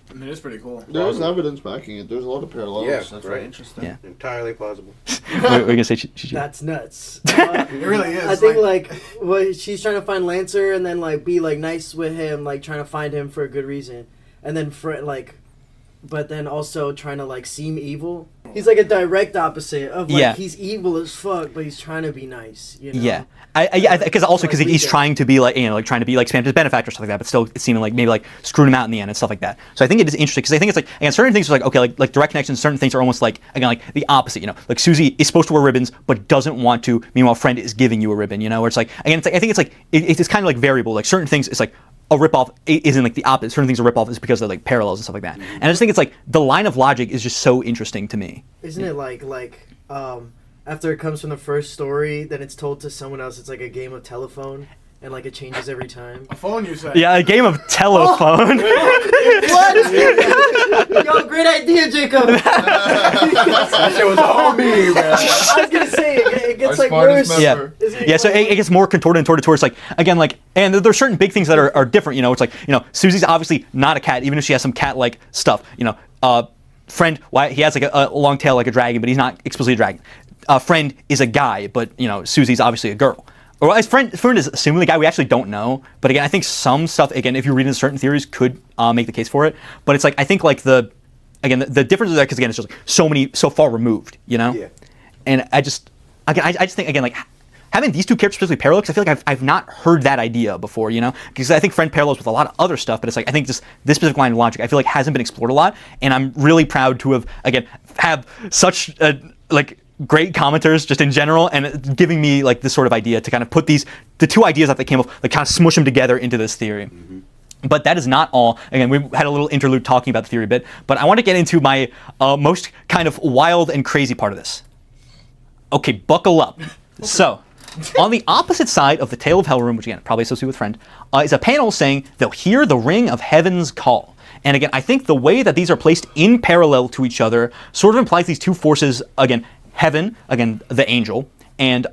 I mean, it's pretty cool. There's evidence backing it. There's a lot of parallels. Yeah, That's very interesting. Yeah. Entirely plausible. What are you gonna say? That's nuts. It really is. I think like well, she's trying to find Lancer and then like be like nice with him, like trying to find him for a good reason, and then but then also trying to like seem evil. He's like a direct opposite of like he's evil as fuck, but he's trying to be nice. You know? Yeah. Because he's trying to be like, you know, like trying to be like Spam's benefactor or stuff like that, but still it's seeming like maybe like screwing him out in the end and stuff like that. So I think it is interesting because I think it's like, again, certain things are like, okay, like direct connections, certain things are almost like, again, like the opposite, you know, like Susie is supposed to wear ribbons but doesn't want to, meanwhile Friend is giving you a ribbon, you know, where it's like, again, it's like, I think it's like, it's kind of like variable, like certain things it's like, a ripoff isn't like the opposite. Certain things are ripoff is because they're like parallels and stuff like that. And I just think it's like the line of logic is just so interesting to me. Isn't it like after it comes from the first story, then it's told to someone else. It's like a game of telephone, and like it changes every time. A phone, you said? Yeah, a game of telephone. What? Yo, great idea, Jacob. That shit was all me, man. I was gonna say it gets Our like worse. smartest Yeah. Yeah, so it gets more contorted and contorted towards like, again, like, and there's certain big things that are different, you know, it's like, you know, Susie's obviously not a cat, even if she has some cat-like stuff, you know, Friend, he has like a long tail like a dragon, but he's not explicitly a dragon. Friend is a guy, but, you know, Susie's obviously a girl. Or as Friend is assuming a guy, we actually don't know, but again, I think some stuff, again, if you read into certain theories, could make the case for it, but it's like, I think like the difference is that, because again, it's just like so far removed, you know? Yeah. And I just think, again, like, having these two characters specifically parallel, because I feel like I've not heard that idea before, you know? Because I think Friend parallels with a lot of other stuff, but it's like, I think just this specific line of logic, I feel like hasn't been explored a lot, and I'm really proud to have such, like, great commenters just in general, and giving me, like, this sort of idea to kind of put the two ideas that they came up, like, kind of smush them together into this theory. Mm-hmm. But that is not all. Again, we had a little interlude talking about the theory a bit, but I want to get into my most kind of wild and crazy part of this. Okay, buckle up. So, on the opposite side of the Tale of Hell room, which again, probably associated with Friend, is a panel saying they'll hear the ring of heaven's call. And again, I think the way that these are placed in parallel to each other sort of implies these two forces, again, heaven, again, the angel, and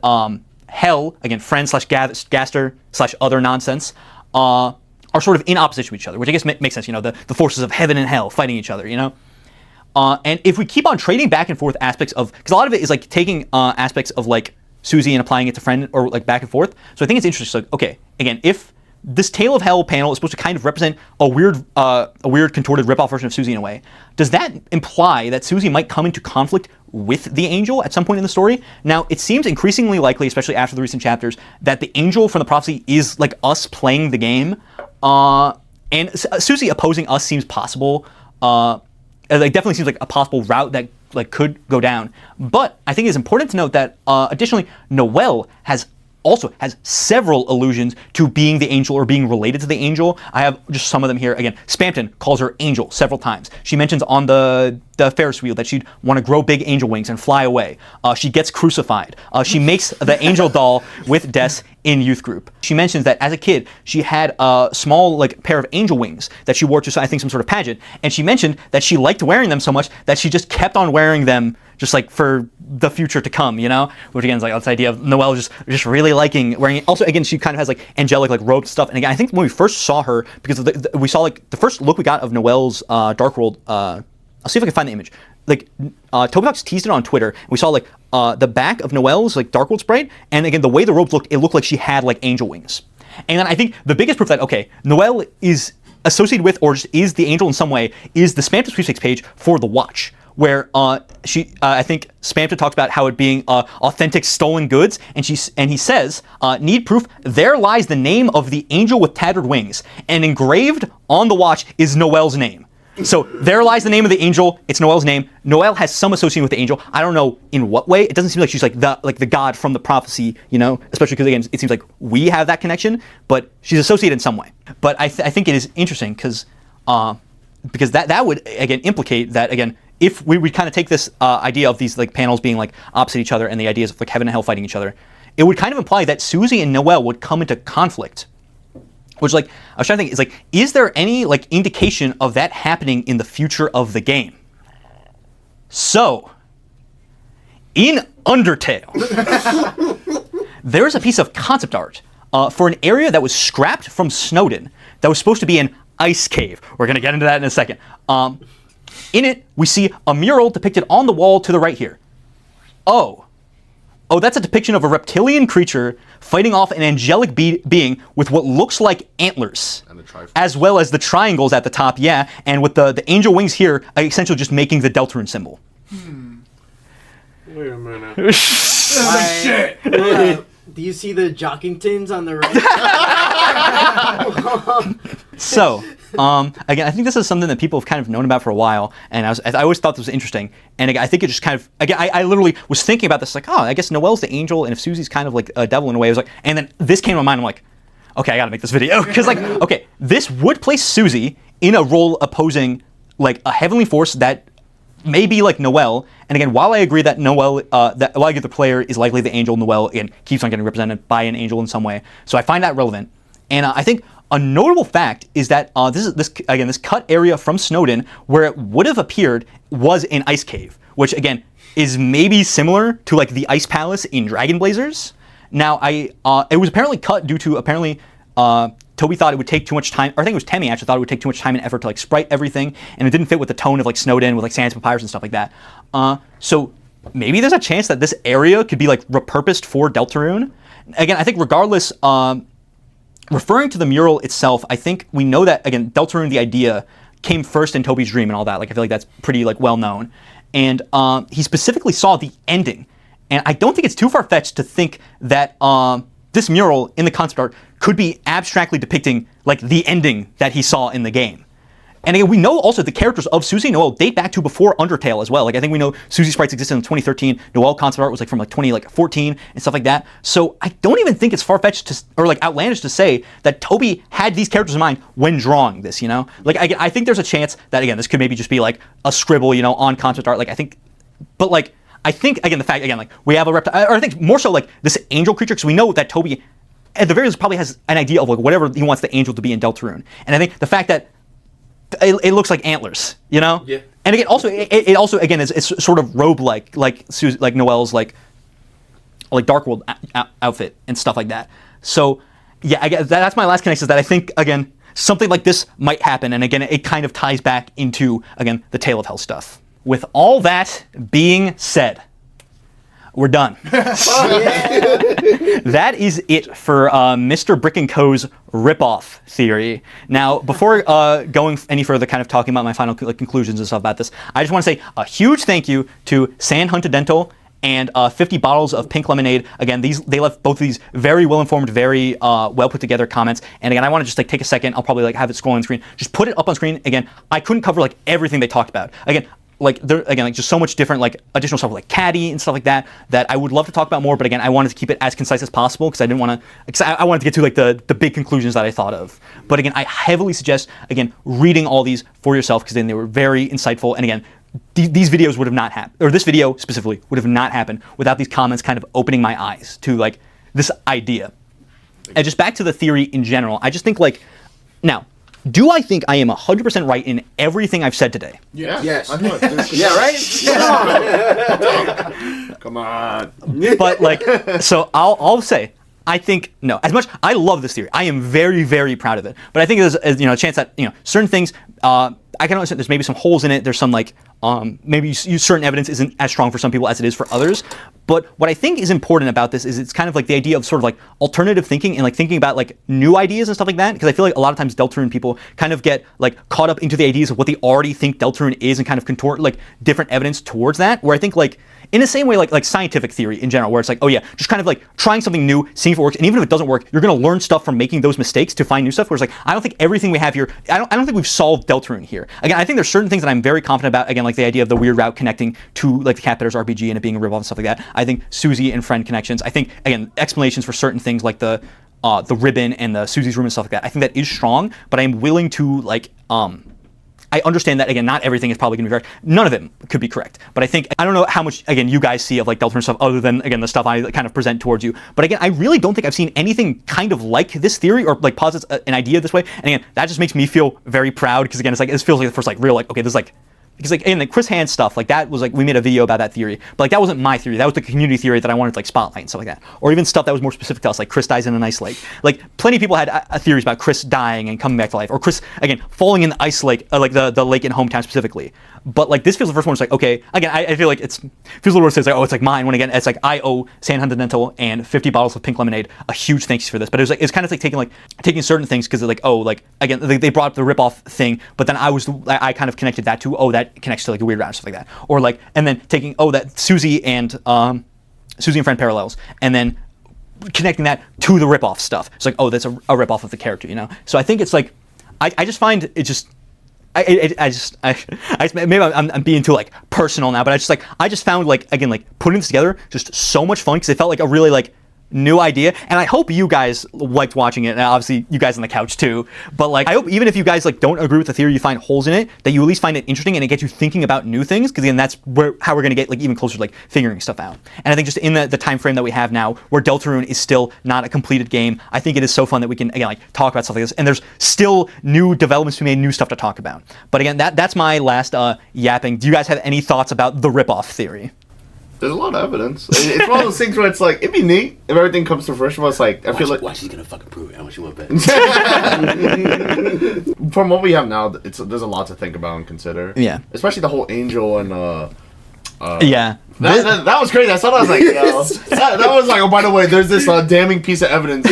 hell, again, Friend / Gaster / other nonsense, are sort of in opposition to each other, which I guess makes sense. The forces of heaven and hell fighting each other. And if we keep on trading back and forth aspects of, because a lot of it is like taking aspects of like Susie and applying it to Friend, or like back and forth. So I think it's interesting. So, okay, again, if this Tale of Hell panel is supposed to kind of represent a weird contorted ripoff version of Susie in a way, does that imply that Susie might come into conflict with the angel at some point in the story? Now, it seems increasingly likely, especially after the recent chapters, that the angel from the prophecy is like us playing the game, and Susie opposing us seems possible. It definitely seems like a possible route that like could go down. But I think it's important to note that additionally, Noelle also has several allusions to being the angel or being related to the angel. I have just some of them here. Again, Spamton calls her angel several times. She mentions on the Ferris wheel that she'd want to grow big angel wings and fly away. She gets crucified. She makes the angel doll with Des in youth group. She mentions that as a kid, she had a small like pair of angel wings that she wore to, I think, some sort of pageant. And she mentioned that she liked wearing them so much that she just kept on wearing them just like for the future to come, which again is like this idea of Noelle just really liking wearing it. Also, again, she kind of has like angelic like robed stuff. And again, I think when we first saw her, because we saw like the first look we got of Noelle's Dark World, I'll see if I can find the image. Like tobyfox teased it on Twitter. And we saw like the back of Noelle's like Dark World sprite, and again the way the robes looked, it looked like she had like angel wings. And then I think the biggest proof that Noelle is associated with or just is the angel in some way is the Spamton sweepstakes page for the watch, where I think Spamton talks about how it being authentic stolen goods, and he says, need proof, there lies the name of the angel with tattered wings, and engraved on the watch is Noelle's name. So there lies the name of the angel, it's Noelle's name. Noelle has some association with the angel. I don't know in what way. It doesn't seem like she's like the god from the prophecy, especially because again, it seems like we have that connection, but she's associated in some way. But I think it is interesting because that would again implicate that again, if we would kind of take this idea of these like panels being like opposite each other and the ideas of like heaven and hell fighting each other, it would kind of imply that Susie and Noelle would come into conflict. Which like, I was trying to think, is like, is there any like indication of that happening in the future of the game? So, in Undertale, there's a piece of concept art for an area that was scrapped from Snowden that was supposed to be an ice cave. We're going to get into that in a second. In it, we see a mural depicted on the wall to the right here. Oh, that's a depiction of a reptilian creature fighting off an angelic being with what looks like antlers, as well as the triangles at the top, and with the angel wings here, essentially just making the Deltarune symbol. Wait a minute. Shit! Do you see the Jockingtons on the right? So, again, I think this is something that people have kind of known about for a while, and I always thought this was interesting. And again, I think it just kind of, again, I literally was thinking about this, like, I guess Noelle's the angel, and if Susie's kind of like a devil in a way, I was like, and then this came to my mind, I'm like, okay, I gotta make this video. Because like, okay, this would place Susie in a role opposing like a heavenly force that may be like Noelle. And again, while I agree that while I get the player is likely the angel, Noelle again keeps on getting represented by an angel in some way. So I find that relevant. And I think a notable fact is that this cut area from Snowden where it would have appeared was an ice cave, which again is maybe similar to like the Ice Palace in Dragon Blazers. Now, it was apparently cut due to Toby thought it would take too much time, or I think it was Temmie actually thought it would take too much time and effort to like sprite everything, and it didn't fit with the tone of like Snowden with like Sans Papyrus and stuff like that. So maybe there's a chance that this area could be like repurposed for Deltarune. Again, I think regardless, referring to the mural itself, I think we know that again, Deltarune, the idea, came first in Toby's dream and all that. Like I feel like that's pretty like well known, and he specifically saw the ending, and I don't think it's too far-fetched to think that this mural in the concept art could be abstractly depicting like the ending that he saw in the game. And again, we know also the characters of Susie and Noelle date back to before Undertale as well. Like I think we know Susie sprites existed in 2013. Noelle concept art was like from like 2014 and stuff like that. So I don't even think it's far-fetched or like outlandish to say that Toby had these characters in mind when drawing this. Like I think there's a chance that again this could maybe just be like a scribble, on concept art. Like I think, but like. I think, again, the fact, again, like, we have a reptile, or I think more so, like, this angel creature, because we know that Toby, at the very least, probably has an idea of, like, whatever he wants the angel to be in Deltarune. And I think the fact that it looks like antlers, Yeah. And again, also, it also, again, it's sort of robe-like, like Noelle's, like Dark World outfit and stuff like that. So, yeah, I guess that's my last connection, is that I think, again, something like this might happen. And again, it kind of ties back into, again, the Tale of Hell stuff. With all that being said, we're done. That is it for Mr. Brick & Co.'s ripoff theory. Now, before going any further, kind of talking about my final conclusions and stuff about this, I just want to say a huge thank you to San Huntidental and 50 bottles of pink lemonade. Again, they left both of these very well-informed, very well put together comments. And again, I want to just take a second. I'll probably have it scroll on screen. Just put it up on screen. Again, I couldn't cover everything they talked about. Again, just so much different additional stuff like Catti and stuff like that I would love to talk about more. But again, I wanted to keep it as concise as possible because I didn't want to. I wanted to get to the big conclusions that I thought of. But again, I heavily suggest reading all these for yourself because then they were very insightful. And again, these videos would have not happened, or this video specifically would have not happened without these comments kind of opening my eyes to this idea. And just back to the theory in general, I just think now, do I think I am 100% right in everything I've said today? Yeah. Yes. Yeah, right? Come on. But so I'll say, I think, no, as much, I love this theory. I am very, very proud of it. But I think there's a chance that, certain things, I can understand there's maybe some holes in it. There's some maybe certain evidence isn't as strong for some people as it is for others. But what I think is important about this is it's kind of the idea of sort of alternative thinking and thinking about new ideas and stuff like that. Because I feel a lot of times Deltarune people kind of get caught up into the ideas of what they already think Deltarune is and kind of contort different evidence towards that. Where I think in the same way like scientific theory in general, where it's oh yeah, just kind of trying something new, seeing if it works, and even if it doesn't work, you're going to learn stuff from making those mistakes to find new stuff. Whereas I don't think everything we have here, I don't think we've solved Deltarune here. Again, I think there's certain things that I'm very confident about. Again, the idea of the weird route connecting to the Catpetters RPG and it being a ripoff and stuff like that. I think Susie and Friend connections. I think again explanations for certain things like the ribbon and the Susie's room and stuff like that. I think that is strong, but I'm willing to I understand that, again, not everything is probably going to be correct. None of it could be correct. But I don't know how much, again, you guys see of Deltarune stuff other than, again, the stuff I kind of present towards you. But again, I really don't think I've seen anything kind of like this theory or posits an idea this way. And again, that just makes me feel very proud because, again, this feels like the first real, okay, this is because in the Chris Hand stuff, that was we made a video about that theory, but that wasn't my theory. That was the community theory that I wanted to spotlight and stuff like that. Or even stuff that was more specific to us, like Chris dies in an ice lake. Plenty of people had theories about Chris dying and coming back to life, or Chris again falling in the ice lake, the lake in Hometown specifically. But this feels the first one. It's okay. Again, I feel it feels a little weird to say it's mine. When again, it's I owe San Huntidental and 50 bottles of pink lemonade a huge thanks for this. But it's kind of taking certain things because again they brought up the ripoff thing, but then I kind of connected that to that connects to a weird route and stuff like that, or and then taking that Susie and Friend parallels, and then connecting that to the ripoff stuff. It's that's a ripoff of the character, So I think it's I just find it just. Maybe I'm being too personal now, but I just found again putting this together just so much fun because it felt like a really new idea, and I hope you guys liked watching it, and obviously you guys on the couch too, but I hope even if you guys don't agree with the theory, you find holes in it, that you at least find it interesting and it gets you thinking about new things, because again, that's how we're going to get even closer to figuring stuff out. And I think just in the time frame that we have now, where Deltarune is still not a completed game, I think it is so fun that we can again talk about stuff like this, and there's still new developments to be made, new stuff to talk about. But again, that's my last yapping. Do you guys have any thoughts about the ripoff theory? There's a lot of evidence. It's one of those things where it's it'd be neat if everything comes to fruition. But I feel like watch, he's gonna fucking prove it. How much you want to bet? From what we have now, there's a lot to think about and consider. Yeah. Especially the whole angel and yeah. That was crazy. I saw that. I was that was oh, by the way, there's this damning piece of evidence.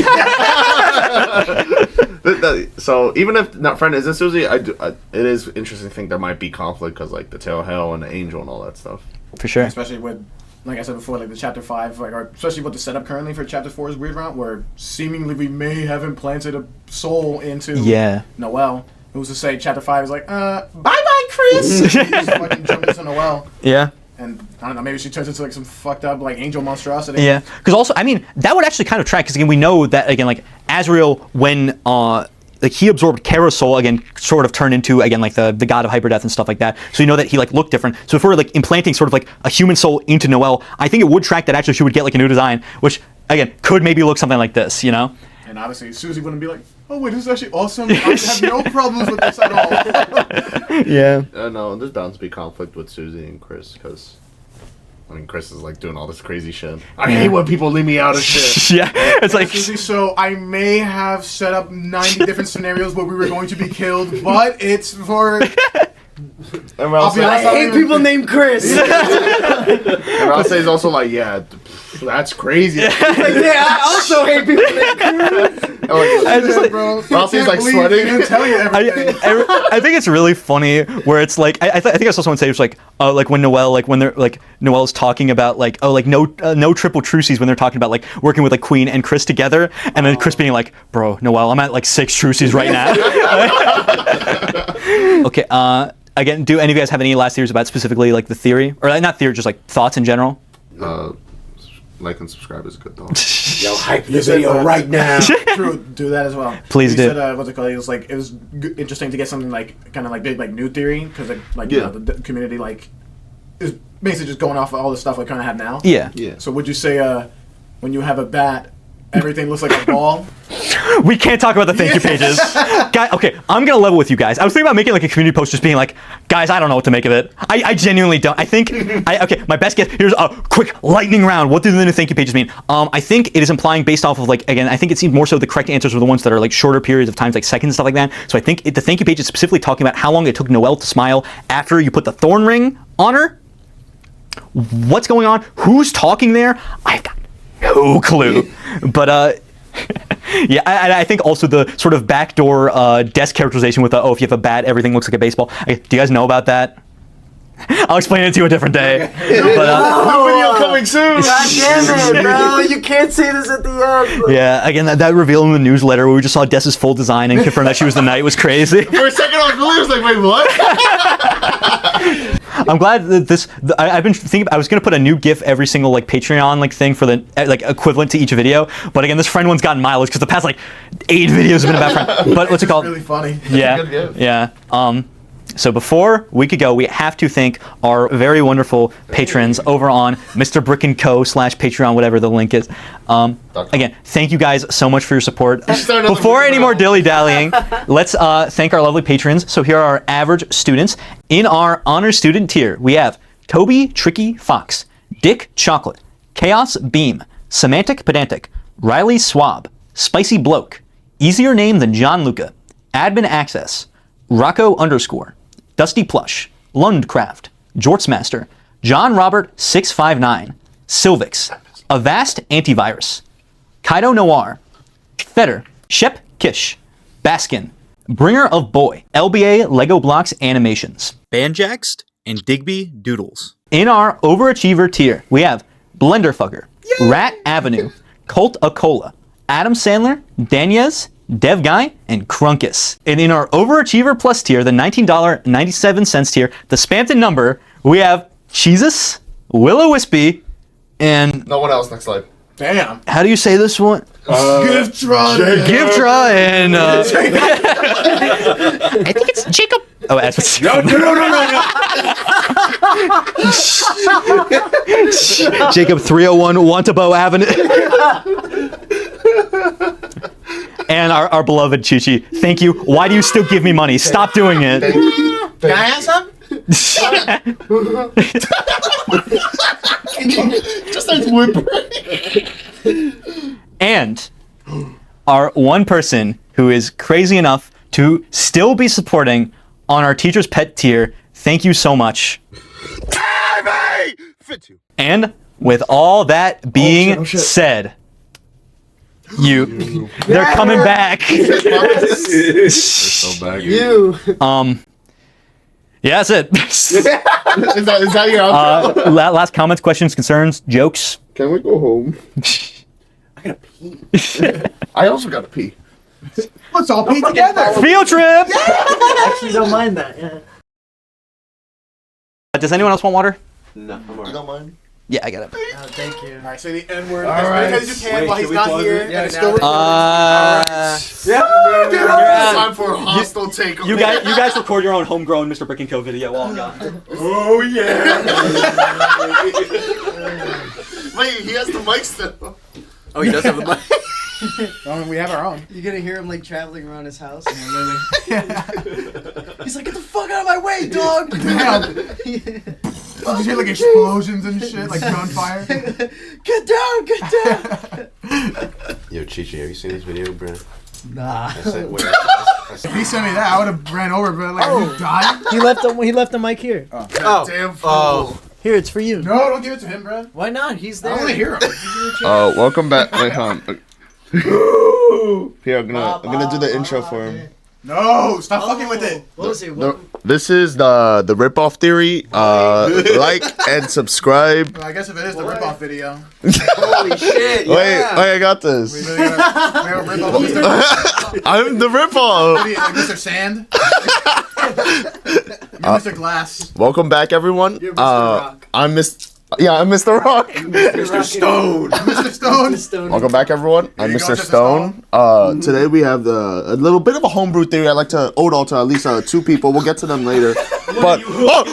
So even if not Friend isn't Susie, it is interesting to think there might be conflict because the Tale of Hell and the angel and all that stuff. For sure. Especially with, like I said before, the Chapter 5, or especially with the setup currently for Chapter 4's Weird Route, where seemingly we may have implanted a soul into Noelle. Who's to say Chapter 5 is bye-bye, Chris! He just fucking jumped into Noelle. Yeah. And, I don't know, maybe she turns into some fucked up, angel monstrosity. Yeah. Because also, I mean, that would actually kind of track, because again, we know that, again, Azrael, when he absorbed Kara's soul, again, sort of turned into, again, the god of hyperdeath and stuff like that. So you know that he looked different. So if we're implanting sort of a human soul into Noelle, I think it would track that actually she would get a new design, which again could maybe look something like this, And obviously Susie wouldn't be oh wait, this is actually awesome. I have no problems with this at all. Yeah. No, there's bound to be conflict with Susie and Chris because I mean, Chris is like doing all this crazy shit. I hate when people leave me out of shit. Yeah, it's like So I may have set up 90 different scenarios where we were going to be killed, but it's for. I'll be honest, I hate people named Chris. And Ralph is also like, yeah, that's crazy. Like, yeah, I also hate people named Chris. I just like, bro. Ralph is like I sweating. can't tell you everything. I think it's really funny where it's like I think I saw someone say it's like when Noelle when they're like Noelle's talking about like no triple trucies when they're talking about like working with like Queen and Chris together, and then Chris being like, bro, Noelle, I'm at like 6 trucies right now. Okay, again, do any of you guys have any last theories about specifically like the theory, or not theory, just like thoughts in general? Like and subscribe is a good thought. Yo, hype this video right now. True, do that as well. Please He do. Said, what's it called? It was like it was interesting to get something like kind of like big like new theory because like you Yeah. know, the community like is basically just going off of all the stuff we kind of have now. Yeah. Yeah. So would you say when you have a bat, everything looks like a ball? We can't talk about the thank you pages. Guy, okay, I'm gonna level with you guys. I was thinking about making like a community post just being like, guys, I don't know what to make of it. I genuinely don't. I think, okay, my best guess, here's a quick lightning round. What do the new thank you pages mean? I think it is implying based off of like, again, I think it seems more so the correct answers are the ones that are like shorter periods of times, like seconds, stuff like that. So I think the thank you page is specifically talking about how long it took Noelle to smile after you put the thorn ring on her. What's going on? Who's talking there? I've got no clue. But, yeah, I think also the sort of backdoor desk characterization with if you have a bat, everything looks like a baseball. Do you guys know about that? I'll explain it to you a different day. But, New video coming soon. God damn it, bro. You can't say this at the end. yeah, again, that reveal in the newsletter where we just saw Dessa's full design and confirmed that she was the knight was crazy. For a second, I was like, wait, what? I'm glad that I've been thinking. I was gonna put a new GIF every single like Patreon like thing for the like equivalent to each video. But again, this friend one's gotten mileage because the past like 8 videos have been about friend. But what's it called? Really funny. Yeah, Good GIF. yeah. So before we could go, we have to thank our very wonderful patrons over on Mr. Brick & Co. /Patreon, whatever the link is. Again, thank you guys so much for your support. Before any more dilly-dallying, let's thank our lovely patrons. So here are our average students. In our honor student tier, we have Toby Tricky Fox, Dick Chocolate, Chaos Beam, Semantic Pedantic, Riley Swab, Spicy Bloke, Easier Name Than John Luca, Admin Access, Rocco _ Dusty Plush, Lundcraft, Jortsmaster, John Robert 659, Silvix, Avast Antivirus, Kaido Noir, Fetter, Shep Kish, Baskin, Bringer of Boy, LBA Lego Blocks Animations, Banjaxed, and Digby Doodles. In our overachiever tier, we have Blenderfucker, Rat Avenue, Colt Acola, Adam Sandler, Daniez, Dev Guy, and Crunkus. And in our overachiever plus tier, the $19.97 tier, the Spampton number, we have Jesus, Willow Wispy, and No one else. Next slide. Damn. how do you say this one? Giftra. Giftra and I think it's Jacob. Oh, that's what's No. Jacob 301 Wantabo Avenue. And our beloved Chichi, thank you. Why do you still give me money? Stop doing it. Can I have some? Just starts whimpering. And our one person who is crazy enough to still be supporting on our Teacher's Pet tier, thank you so much. And with all that being said, they're coming back. They're so bad. You. Yeah, that's it. Is that your outro? Last comments, questions, concerns, jokes. Can we go home? I gotta pee. I also gotta pee. Let's all pee together. Field trip! Actually, don't mind that. Yeah. Does anyone else want water? No, I'm You alright. don't mind? Yeah, I got it. Oh, thank you. All right, say the N word All as right. quick as you can Wait, while should he's we not pause here. it? and Yeah, it's still now- Yeah. Time for a hostile takeover. You guys record your own homegrown Mr. Brick & Co. video while I'm gone. Oh yeah. Wait, he has the mic still. Oh, he does have the mic. Oh, we have our own. You're gonna hear him like traveling around his house. Yeah, He's like, get the fuck out of my way, dog! literally. You hear like explosions and shit, like gunfire. Get down! Yo, Chichi, have you seen this video, bro? Nah. If he sent me that, I would have ran over, but like, are you dying? He left the mic here. Damn fool. Here, it's for you. No, don't give it to him, bro. Why not? He's there. I want to hear him. Welcome back. Wait, hold on. Here, I'm gonna do the intro for him. No, stop fucking with it. What was it? This is the rip-off theory. Like and subscribe. Well, I guess if it is the rip-off video. Holy shit! Wait, I got this. We really gotta rip off video. I'm the rip-off. Like Mr. Sand. You're Mr. Glass. Welcome back, everyone. You're Mr. Rock. I'm Mr. Rock. Mr. Stone. Mr. Stone. Welcome back, everyone. I'm you go, Mr. Mr. Stone. Today we have a little bit of a homebrew theory. I like to ode all to at least 2 people. We'll get to them later. But fuck!